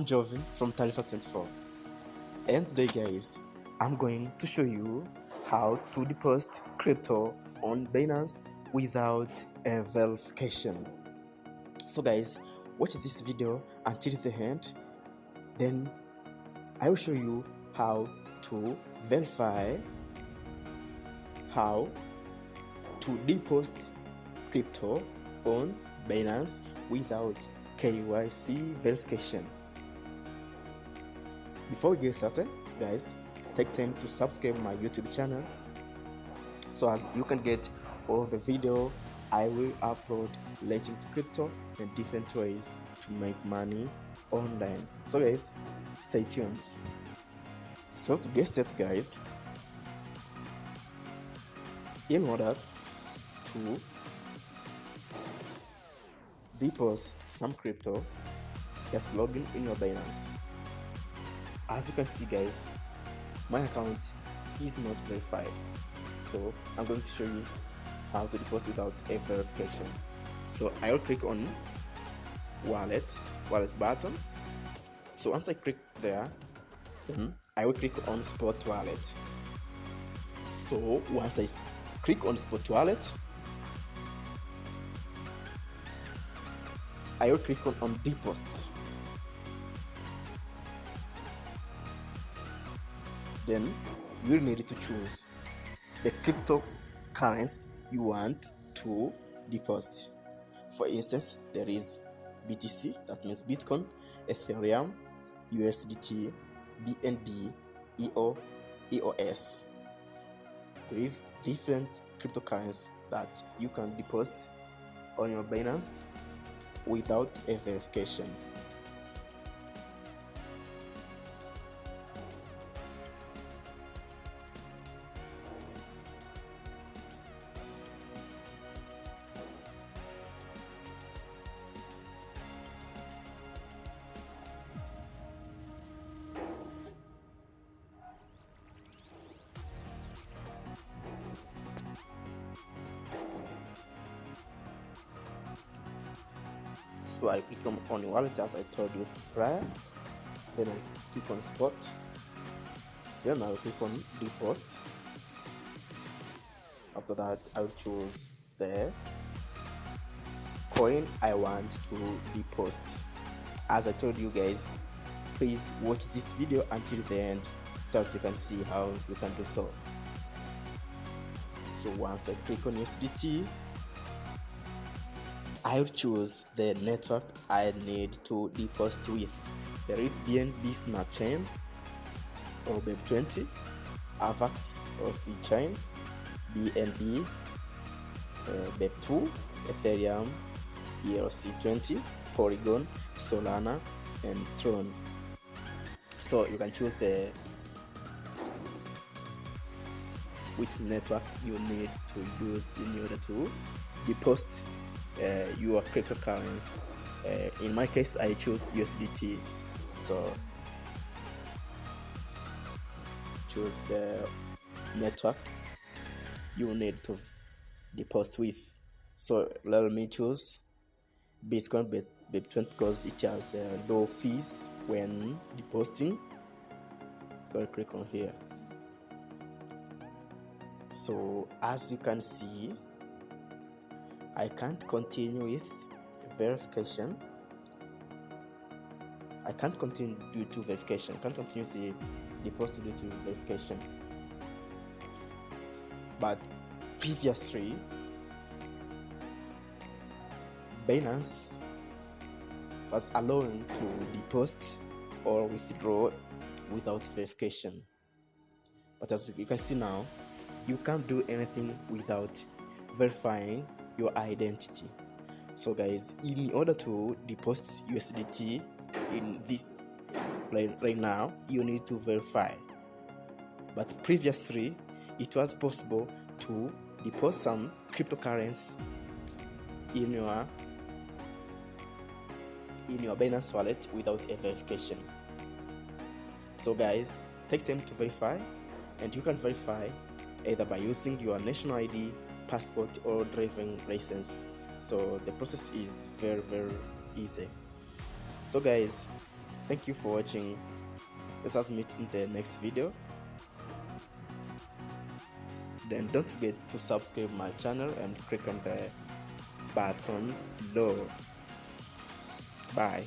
Jovin from Tarifa24, and today guys I'm going to show you how to deposit crypto on Binance without a verification. So guys, watch this video until the end, then I will show you how to verify, how to deposit crypto on Binance without KYC verification. Before we get started, guys, take time to subscribe my YouTube channel so as you can get all the video I will upload relating to crypto and different ways to make money online. So guys, stay tuned. So to get started guys, in order to deposit some crypto, just log in your Binance. As you can see guys, my account is not verified, so I'm going to show you how to deposit without a verification. So I will click on wallet button. So once I click there, then I will click on spot wallet. So once I click on spot wallet, I will click on deposit. Then you will need to choose the cryptocurrency you want to deposit. For instance, there is BTC, that means Bitcoin, Ethereum, USDT, BNB, EOS. There is different cryptocurrencies that you can deposit on your Binance without a verification. So I click on wallet as I told you prior, then I click on spot, then I will click on deposit. After that I will choose the coin I want to deposit. As I told you guys, please watch this video until the end so as you can see how you can do so. So once I click on USDT, I will choose the network I need to deposit with. There is BNB Smart Chain or BEP20, AVAX or C Chain, BNB, BEP2, Ethereum, ERC20, Polygon, Solana, and Tron. So you can choose which network you need to use in order to deposit your cryptocurrency. In my case, I choose USDT. So choose the network you need to deposit with. So let me choose Bitcoin BEP20 because it has low fees when depositing. So I click on here. So as you can see, I can't continue with verification. I can't continue due to verification. I can't continue with the deposit due to verification. But previously, Binance was allowing to deposit or withdraw without verification. But as you can see now, you can't do anything without verifying your identity. So guys, in order to deposit USDT in this right now, you need to verify. But previously it was possible to deposit some cryptocurrency in your Binance wallet without a verification. So guys, take time to verify, and you can verify either by using your national ID, passport, or driving license. So the process is very easy. So guys, Thank you for watching. Let us meet in the next video. Then don't forget to subscribe my channel and click on the button below. Bye.